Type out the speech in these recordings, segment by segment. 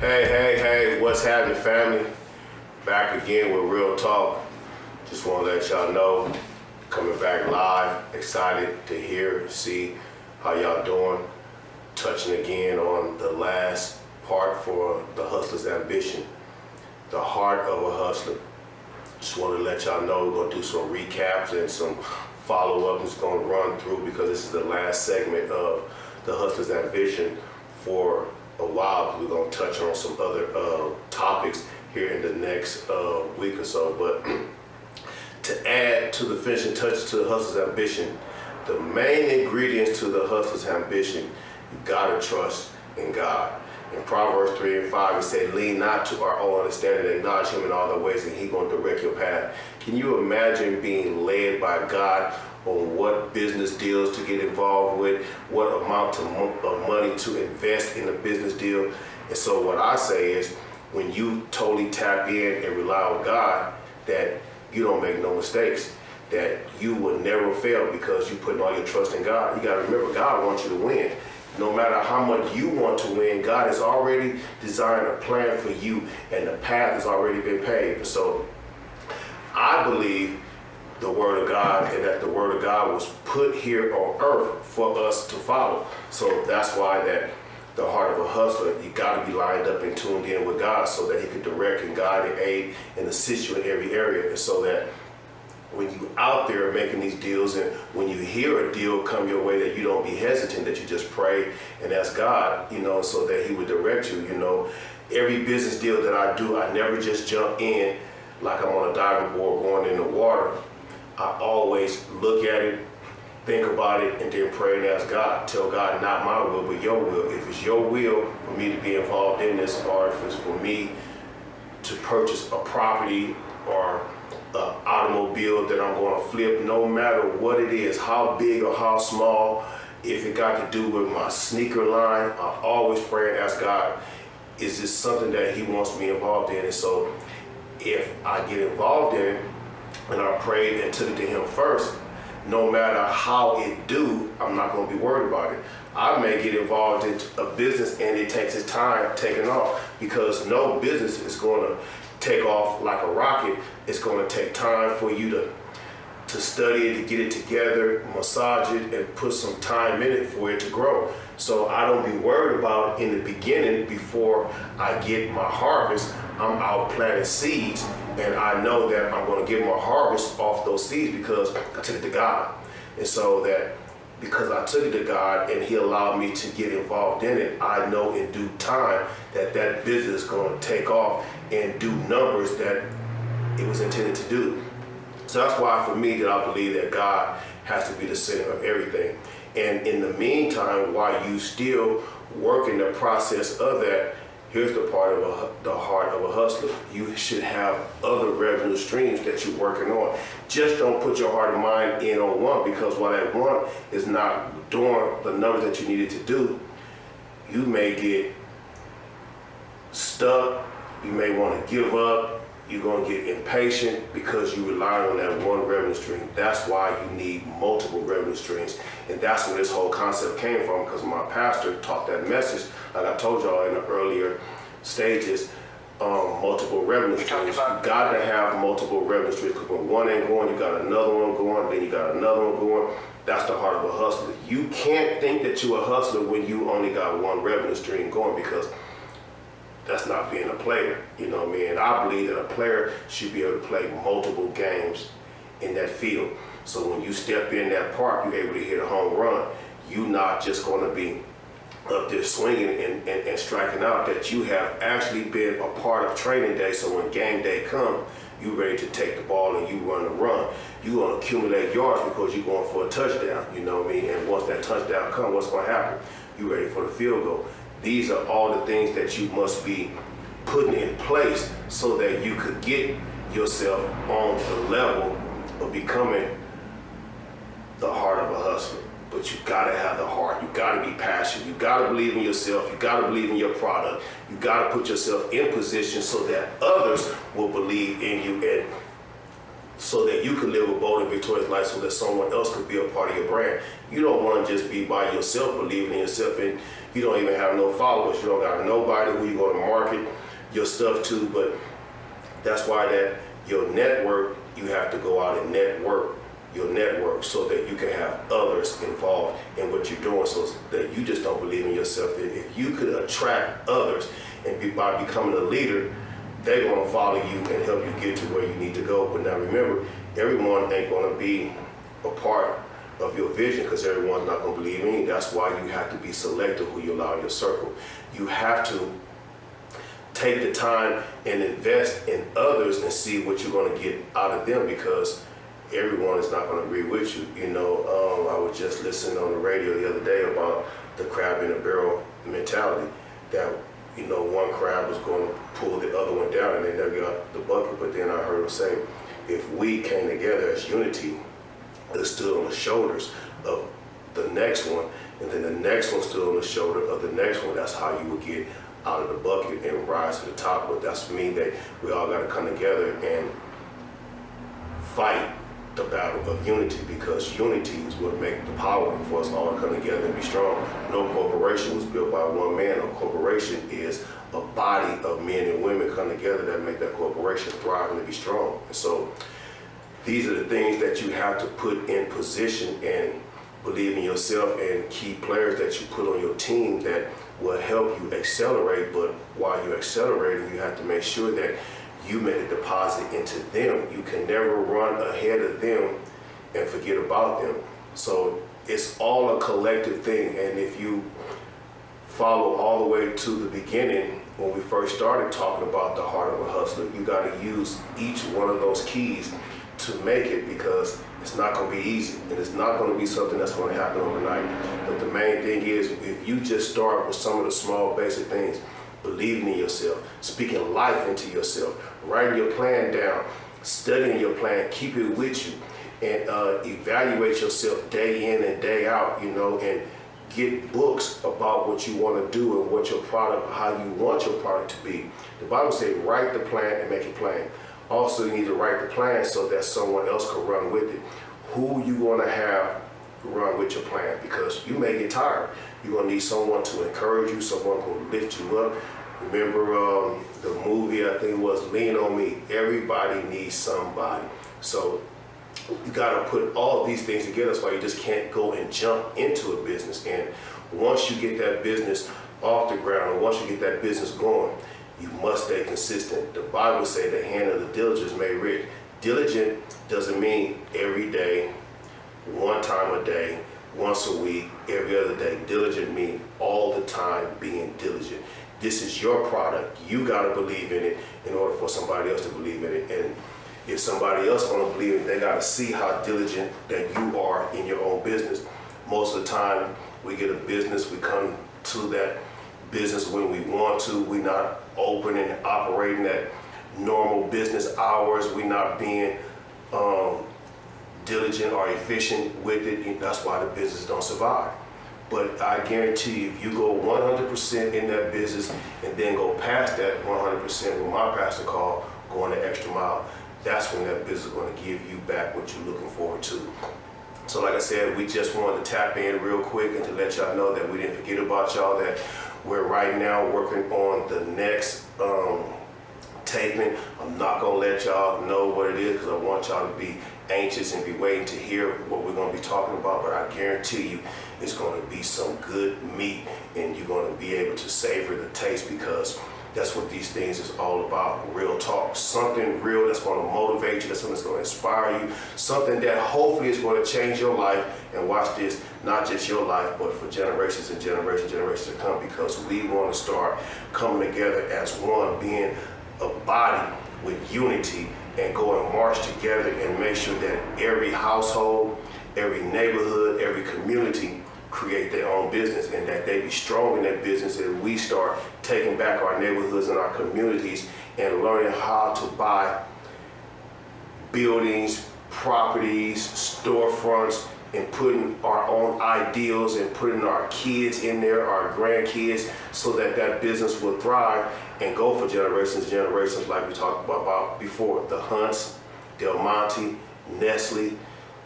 Hey, what's happening, family? Back again with Real Talk. Just want to let y'all know, coming back live, excited to hear, see how y'all doing. Touching again on the last part for the hustler's ambition, the heart of a hustler. Just want to let y'all know we're going to do some recaps and some follow-up. It's going to run through because this is the last segment of the hustler's ambition for a while. We're going to touch on some other topics here in the next week or so. But to add to the finishing touches to the hustler's ambition, the main ingredients to the hustler's ambition, you got to trust in God. In Proverbs 3:5, it said, lean not to our own understanding, acknowledge him in all the ways, and he's going to direct your path. Can you imagine being led by God on what business deals to get involved with, what amount of money to invest in a business deal? And so what I say is, when you totally tap in and rely on God, that you don't make no mistakes, that you will never fail because you're putting all your trust in God. You got to remember, God wants you to win. No matter how much you want to win, God has already designed a plan for you, and the path has already been paved. So I believe the Word of God, and that the Word of God was put here on earth for us to follow. So that's why that the heart of a hustler, you got to be lined up and tuned in with God so that he can direct and guide and aid and assist you in every area. And so that when you out there making these deals, and when you hear a deal come your way, that you don't be hesitant, that you just pray and ask God, so that he would direct you. Every business deal that I do, I never just jump in like I'm on a diving board going in the water. I always look at it, think about it, and then pray and ask God. Tell God, not my will, but your will. If it's your will for me to be involved in this, or if it's for me to purchase a property or an automobile that I'm going to flip, no matter what it is, how big or how small, if it got to do with my sneaker line, I always pray and ask God, is this something that he wants me involved in? And so if I get involved in it, and I prayed and took it to him first, no matter how it do, I'm not going to be worried about it. I may get involved in a business and it takes its time taking off, because no business is going to take off like a rocket. It's going to take time for you to study it, to get it together, massage it, and put some time in it for it to grow. So I don't be worried about in the beginning, before I get my harvest, I'm out planting seeds, and I know that I'm going to get my harvest off those seeds because I took it to God. And so that because I took it to God and he allowed me to get involved in it, I know in due time that that business is going to take off and do numbers that it was intended to do. So that's why for me that I believe that God has to be the center of everything. And in the meantime, while you still work in the process of that, here's the part of the heart of a hustler. You should have other revenue streams that you're working on. Just don't put your heart and mind in on one, because while that one is not doing the numbers that you needed to do, you may get stuck. You may want to give up. You're going to get impatient because you rely on that one revenue stream. That's why you need multiple revenue streams. And that's where this whole concept came from, because my pastor taught that message, like I told y'all in the earlier stages, multiple revenue streams. You got to have multiple revenue streams, because when one ain't going, you got another one going, then you got another one going. That's the heart of a hustler. You can't think that you're a hustler when you only got one revenue stream going, because that's not being a player, you know what I mean? And I believe that a player should be able to play multiple games in that field. So when you step in that park, you're able to hit a home run. You're not just going to be up there swinging and striking out, that you have actually been a part of training day. So when game day comes, you're ready to take the ball and you run the run. You're going to accumulate yards because you're going for a touchdown, you know what I mean? And once that touchdown comes, what's going to happen? You're ready for the field goal. These are all the things that you must be putting in place so that you could get yourself on the level of becoming the heart of a hustler. But you gotta have the heart. You gotta be passionate. You gotta believe in yourself. You gotta believe in your product. You gotta put yourself in position so that others will believe in you, and so that you can live a bold and victorious life so that someone else could be a part of your brand. You don't want to just be by yourself, believing in yourself, and you don't even have no followers. You don't got nobody who you're going to market your stuff to. But that's why that your network, you have to go out and network your network so that you can have others involved in what you're doing, so that you just don't believe in yourself. If you could attract others and by becoming a leader, they're going to follow you and help you get to where you need to go. But now remember, everyone ain't going to be a part of your vision, because everyone's not going to believe in you. That's why you have to be selective who you allow in your circle. You have to take the time and invest in others and see what you're going to get out of them, because everyone is not going to agree with you. You know, I was just listening on the radio the other day about the crab in a barrel mentality, that, you know, one crab was going to pull the other one down and they never got the bucket. But then I heard him say, if we came together as unity and stood on the shoulders of the next one, and then the next one stood on the shoulder of the next one, that's how you would get out of the bucket and rise to the top. But that's for me, that we all got to come together and fight the battle of unity, because unity is what makes the power for us all to come together and be strong. No corporation was built by one man. A corporation is a body of men and women come together that make that corporation thrive and to be strong. And so these are the things that you have to put in position and believe in yourself, and key players that you put on your team that will help you accelerate. But while you're accelerating, you have to make sure that you make a deposit into them. You can never run ahead of them and forget about them. So it's all a collective thing. And if you follow all the way to the beginning, when we first started talking about the heart of a hustler, you got to use each one of those keys to make it, because it's not going to be easy, and it's not going to be something that's going to happen overnight. But the main thing is, if you just start with some of the small basic things, believing in yourself, speaking life into yourself, writing your plan down, studying your plan, keep it with you, and evaluate yourself day in and day out, you know, and get books about what you want to do and what your product, how you want your product to be. The Bible says, write the plan and make it plain. Also, you need to write the plan so that someone else can run with it. Who you going to have run with your plan, because you may get tired. You're going to need someone to encourage you, someone who will lift you up. Remember the movie, I think it was Lean on Me. Everybody needs somebody. So you got to put all these things together. That's why you just can't go and jump into a business. And once you get that business off the ground, or once you get that business going, you must stay consistent. The Bible says the hand of the diligent is made rich. Diligent doesn't mean every day, one time a day, once a week, every other day. Diligent means all the time being diligent. This is your product. You got to believe in it in order for somebody else to believe in it. And if somebody else want to believe in it, they got to see how diligent that you are in your own business. Most of the time, we get a business, we come to that business when we want to. We're not open and operating at normal business hours. We're not being diligent or efficient with it. That's why the business don't survive. But I guarantee you, if you go 100% in that business and then go past that 100%, what my pastor called going the extra mile, that's when that business is going to give you back what you're looking forward to. So like I said, we just wanted to tap in real quick and to let y'all know that we didn't forget about y'all, that we're right now working on the next taping. I'm not going to let y'all know what it is, because I want y'all to be anxious and be waiting to hear what we're going to be talking about. But I guarantee you it's going to be some good meat, and you're going to be able to savor the taste, because that's what these things is all about. Real talk, something real that's going to motivate you, that's something that's going to inspire you, something that hopefully is going to change your life. And watch this, not just your life, but for generations and generations to come, because we want to start coming together as one, being a body with unity, and go and march together and make sure that every household, every neighborhood, every community create their own business, and that they be strong in that business, and we start taking back our neighborhoods and our communities and learning how to buy buildings, properties, storefronts, and putting our own ideals and putting our kids in there, our grandkids, so that that business will thrive and go for generations and generations, like we talked about before. The Hunts, Del Monte, Nestle.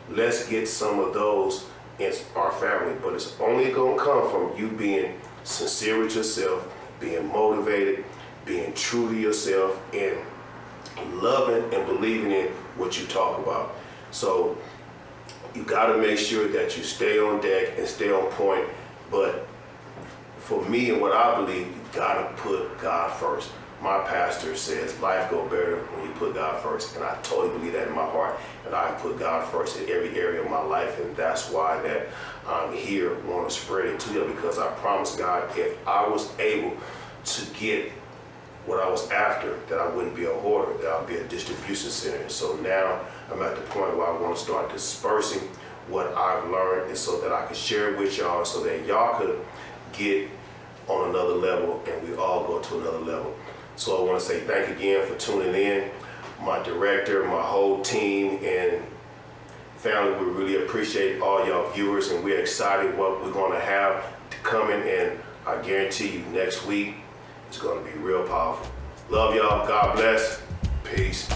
Let's get some of those in our family, but it's only gonna come from you being sincere with yourself, being motivated, being true to yourself, and loving and believing in what you talk about. So you gotta make sure that you stay on deck and stay on point, but for me and what I believe, you gotta put God first. My pastor says life go better when you put God first, and I totally believe that in my heart, and I put God first in every area of my life, and that's why that I'm here, want to spread it to you, because I promised God if I was able to get what I was after, that I wouldn't be a hoarder, that I'd be a distribution center. So now I'm at the point where I want to start dispersing what I've learned, and so that I can share it with y'all, so that y'all could get on another level, and we all go to another level. So I want to say thank you again for tuning in. My director, my whole team, and family, we really appreciate all y'all viewers, and we're excited what we're going to have coming, and I guarantee you next week it's going to be real powerful. Love y'all. God bless. Peace.